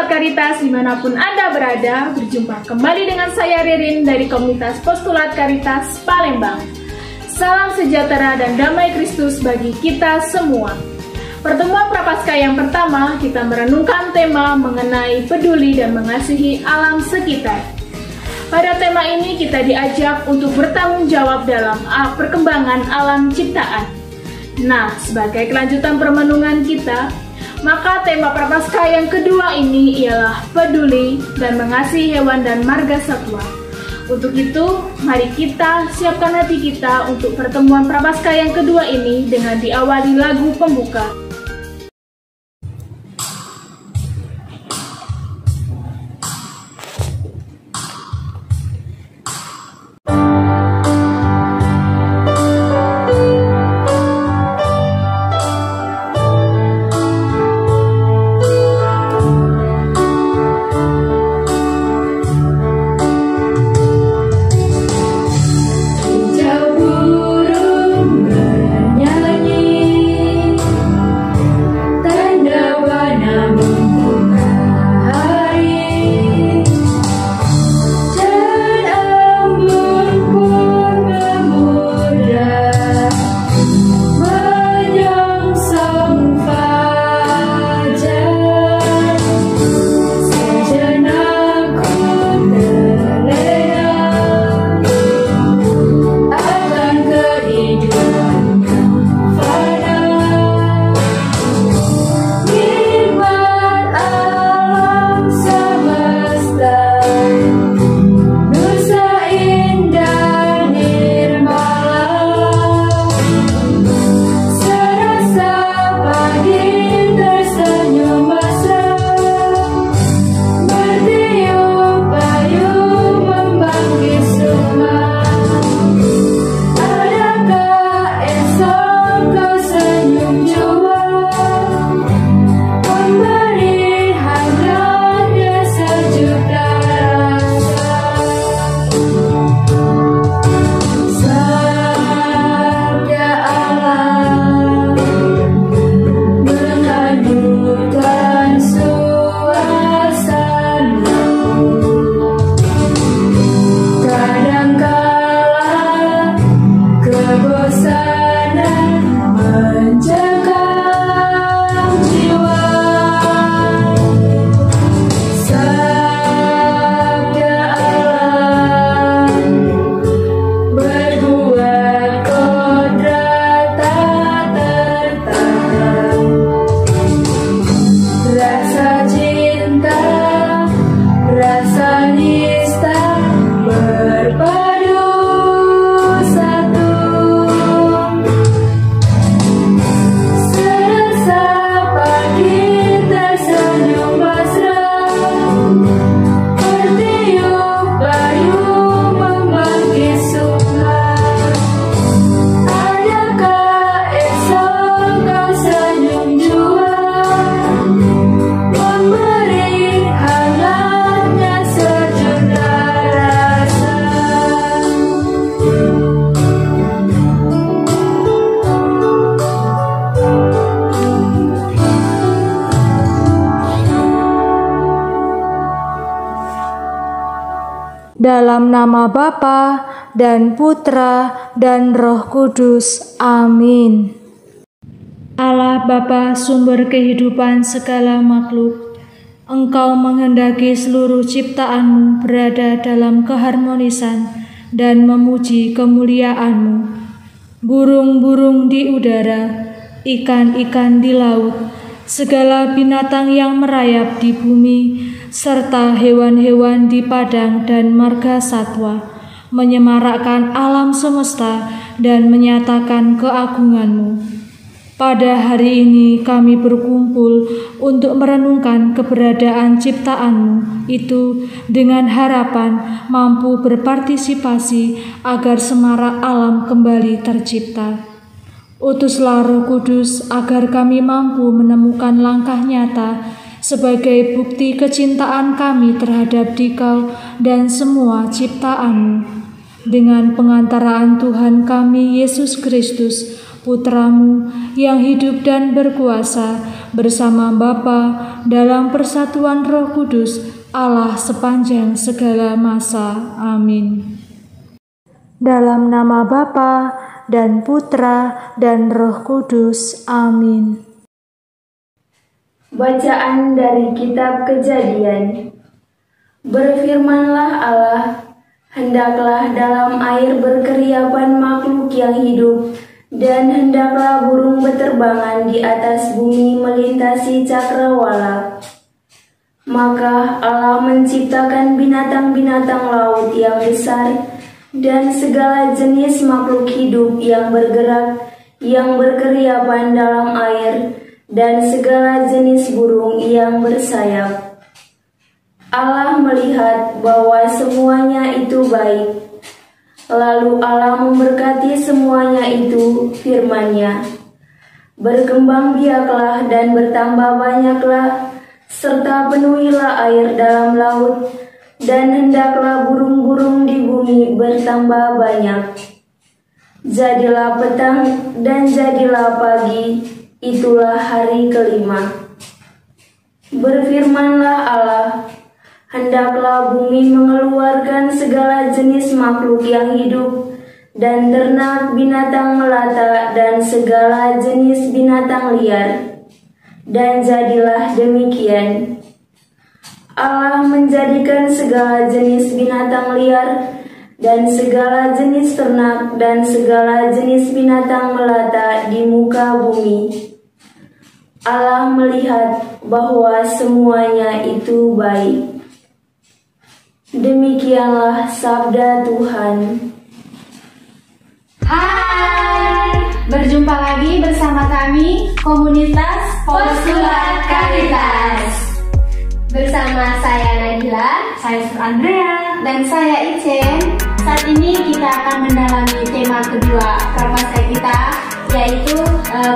Postulat Karitas dimanapun Anda berada, berjumpa kembali dengan saya Ririn dari komunitas Postulat Karitas Palembang. Salam sejahtera dan damai Kristus bagi kita semua. Pertemuan Prapaskah yang pertama, kita merenungkan tema mengenai peduli dan mengasihi alam sekitar. Pada tema ini kita diajak untuk bertanggung jawab dalam perkembangan alam ciptaan. Nah, sebagai kelanjutan permenungan kita, maka tema Prapaskah yang kedua ini ialah peduli dan mengasihi hewan dan marga satwa. Untuk itu, mari kita siapkan hati kita untuk pertemuan Prapaskah yang kedua ini dengan diawali lagu pembuka. Dalam nama Bapa dan Putra dan Roh Kudus. Amin. Allah Bapa, sumber kehidupan segala makhluk, Engkau menghendaki seluruh ciptaan-Mu berada dalam keharmonisan dan memuji kemuliaan-Mu. Burung-burung di udara, ikan-ikan di laut, segala binatang yang merayap di bumi, serta hewan-hewan di padang dan marga satwa, menyemarakkan alam semesta dan menyatakan keagungan-Mu. Pada hari ini kami berkumpul untuk merenungkan keberadaan ciptaan-Mu itu dengan harapan mampu berpartisipasi agar semarak alam kembali tercipta. Utuslah Roh Kudus agar kami mampu menemukan langkah nyata sebagai bukti kecintaan kami terhadap Dikau dan semua ciptaan-Mu. Dengan pengantaraan Tuhan kami Yesus Kristus, Putra-Mu yang hidup dan berkuasa bersama Bapa dalam persatuan Roh Kudus, Allah sepanjang segala masa. Amin. Dalam nama Bapa dan Putra dan Roh Kudus. Amin. Bacaan dari Kitab Kejadian. Berfirmanlah Allah, hendaklah dalam air berkeriapan makhluk yang hidup, dan hendaklah burung berterbangan di atas bumi melintasi cakrawala. Maka Allah menciptakan binatang-binatang laut yang besar, dan segala jenis makhluk hidup yang bergerak, yang berkeriapan dalam air, dan segala jenis burung yang bersayap. Allah melihat bahwa semuanya itu baik. Lalu Allah memberkati semuanya itu, firman-Nya, berkembang biaklah dan bertambah banyaklah, serta penuhilah air dalam laut, dan hendaklah burung-burung di bumi bertambah banyak. Jadilah petang dan jadilah pagi, itulah hari kelima. Berfirmanlah Allah, hendaklah bumi mengeluarkan segala jenis makhluk yang hidup, dan ternak binatang melata, dan segala jenis binatang liar. Dan jadilah demikian. Allah menjadikan segala jenis binatang liar, dan segala jenis ternak, dan segala jenis binatang melata di muka bumi. Allah melihat bahwa semuanya itu baik. Demikianlah sabda Tuhan. Hai, berjumpa lagi bersama kami Komunitas Postulat Caritas. Bersama saya Nabila, saya Andrea, dan saya Icen. Saat ini kita akan mendalami tema kedua prapaskah kita, yaitu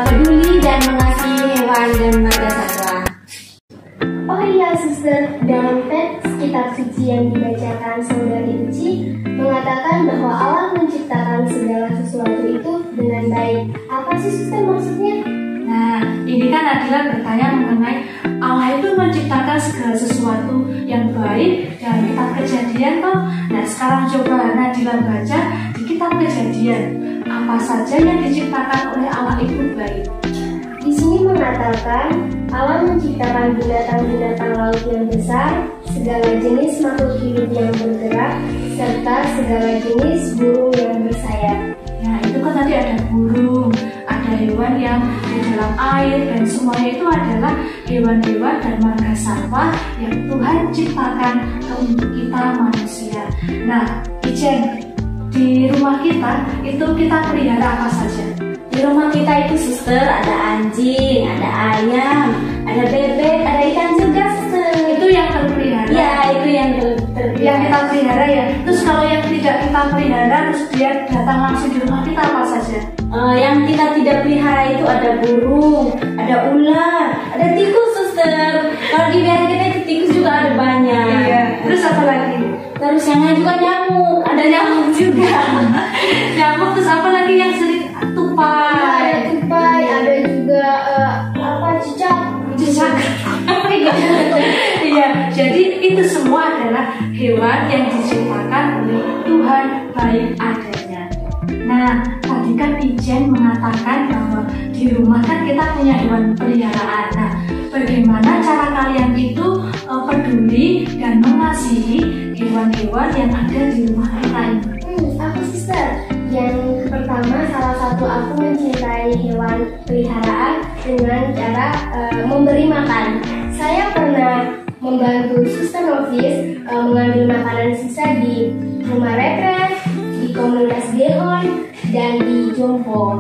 peduli dan mengasihi hewan dan marga satwa. Oh iya suster, dalam teks kitab suci yang dibacakan saudari Uci mengatakan bahwa Allah menciptakan segala sesuatu itu dengan baik. Apa sih suster maksudnya? Nah, ini kan Nadila bertanya mengenai Allah itu menciptakan segala sesuatu yang baik dalam kitab Kejadian toh. Nah, sekarang coba Nadila baca di kitab Kejadian, apa saja yang diciptakan oleh Allah itu baik. Di sini mengatakan Allah menciptakan binatang-binatang laut yang besar, segala jenis makhluk hidup yang bergerak, serta segala jenis burung yang bersayap. Nah, itu kan tadi ada burung, ada hewan yang di dalam air, dan semuanya itu adalah hewan-hewan dan marga satwa yang Tuhan ciptakan untuk kita manusia. Nah, Ijen, di rumah kita itu kita pelihara apa saja? Di rumah kita itu suster ada anjing, ada ayam, ada bebek, ada ikan juga suster. Itu yang terpelihara? Ya, itu yang terpelihara. Yang kita pelihara ya. Terus kalau yang tidak kita pelihara, terus dia datang langsung di rumah kita apa saja? Yang kita tidak pelihara itu ada burung, ada ular, ada tikus suster. Kalau di daerah kita itu tikus juga ada banyak. Iya. Terus apa lagi? Terus yang lain juga nyamuk, ada nyamuk juga. Nyamuk, terus apa lagi yang sering? Tupai. Ada tupai, ada juga cicak. Iya, jadi itu semua adalah hewan yang diciptakan oleh Tuhan baik adanya. Nah, tadi kan Ijen mengatakan bahwa di rumah kan kita punya hewan peliharaan. Nah, bagaimana cara kalian itu peduli dan mengasihi hewan-hewan yang ada di rumah kita ini? Aku sister. Yang pertama, salah satu aku mencintai hewan peliharaan dengan cara memberi makan. Saya pernah membantu suster novis mengambil makanan sisa di rumah retret, di komunitas Gehon, dan di Jompo.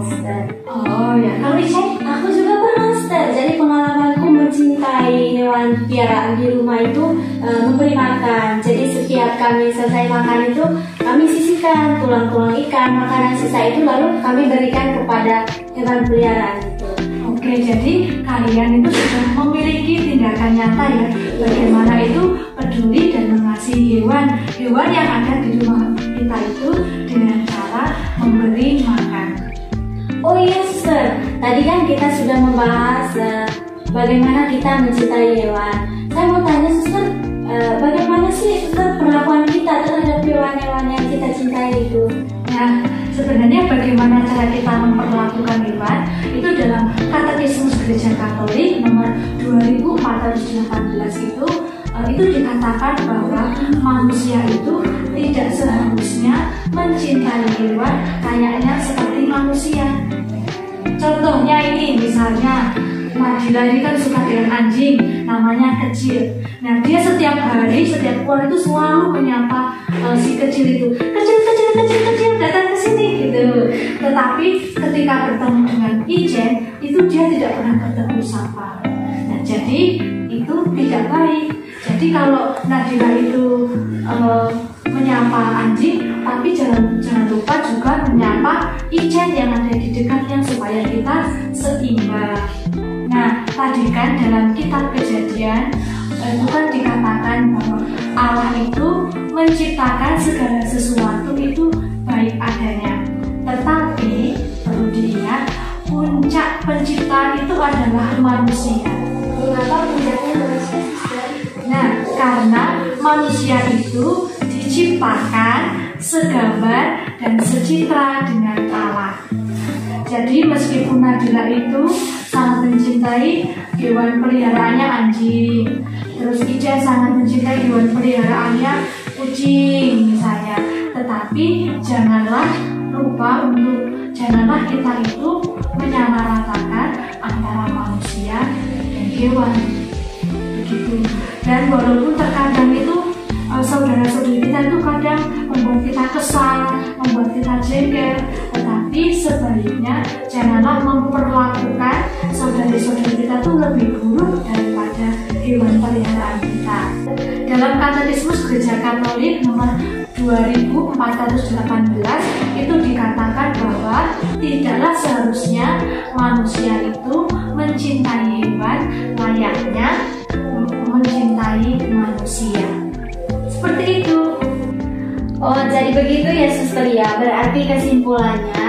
Oh ya, kalau Ijen? Aku juga pernah suster. Jadi pengalamanku mencintai hewan piaraan di rumah itu memberi makan. Jadi setiap kami selesai makan itu kami sisihkan tulang-tulang ikan, makanan sisa itu lalu kami berikan kepada hewan peliharaan itu. Oke, jadi kalian itu sudah memiliki tindakan nyata ya, bagaimana itu peduli dan mengasihi hewan yang ada di rumah kita itu dengan cara memberi makan. Oh iya suster, tadi kan kita sudah membahas bagaimana kita mencintai hewan. Saya mau tanya suster, bagaimana sih suster perlakuan kita terhadap hewan-hewan yang kita cintai itu? Nah, sebenarnya bagaimana cara kita memperlakukan hewan itu dalam Katekismus Gereja Katolik nomor 2418 itu dikatakan bahwa manusia itu tidak seharusnya mencintai hewan kayaknya seperti manusia. Contohnya ini, misalnya Nadila ini kan suka dengan anjing, namanya Kecil. Nah, dia setiap hari, setiap keluar itu selalu menyapa si Kecil itu, kecil, datang ke sini gitu. Tetapi ketika bertemu dengan Ijen, itu dia tidak pernah bertemu sapa. Nah, jadi itu tidak baik. Jadi kalau Nadila itu menyapa anjing, tapi jangan lupa juga menyapa Ijen yang ada di dekatnya supaya kita seimbang. Nah, tadi kan dalam kitab Kejadian itu kan dikatakan bahwa Allah itu menciptakan segala sesuatu itu baik adanya. Tetapi perlu diingat, puncak penciptaan itu adalah manusia. Mengapa puncaknya manusia? Nah, karena manusia itu diciptakan segambar dan secitra dengan Allah. Jadi meskipun Nadila itu sangat mencintai hewan peliharaannya anjing, terus Ijen sangat mencintai hewan peliharaannya kucing misalnya, tetapi janganlah kita itu menyamaratakan antara manusia dan hewan begitu. Dan walaupun terkadang itu saudara-saudari kita itu kadang membuat kita kesal, membuat kita jengkel, tetapi sebaliknya janganlah memperlakukan saudari-saudari kita itu lebih buruk daripada hewan peliharaan kita. Dalam Katekismus Gereja Katolik nomor 2418 itu dikatakan bahwa tidaklah seharusnya manusia itu mencintai hewan layaknya mencintai manusia. Seperti itu. Oh, jadi begitu ya suster ya. Berarti kesimpulannya,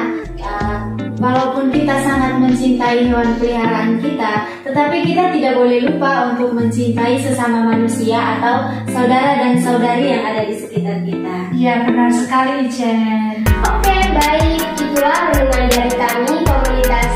walaupun kita sangat mencintai hewan peliharaan kita, tetapi kita tidak boleh lupa untuk mencintai sesama manusia atau saudara dan saudari yang ada di sekitar kita. Ya, benar sekali, Jen. Oke, baik. Itulah renungan dari kami, komunitas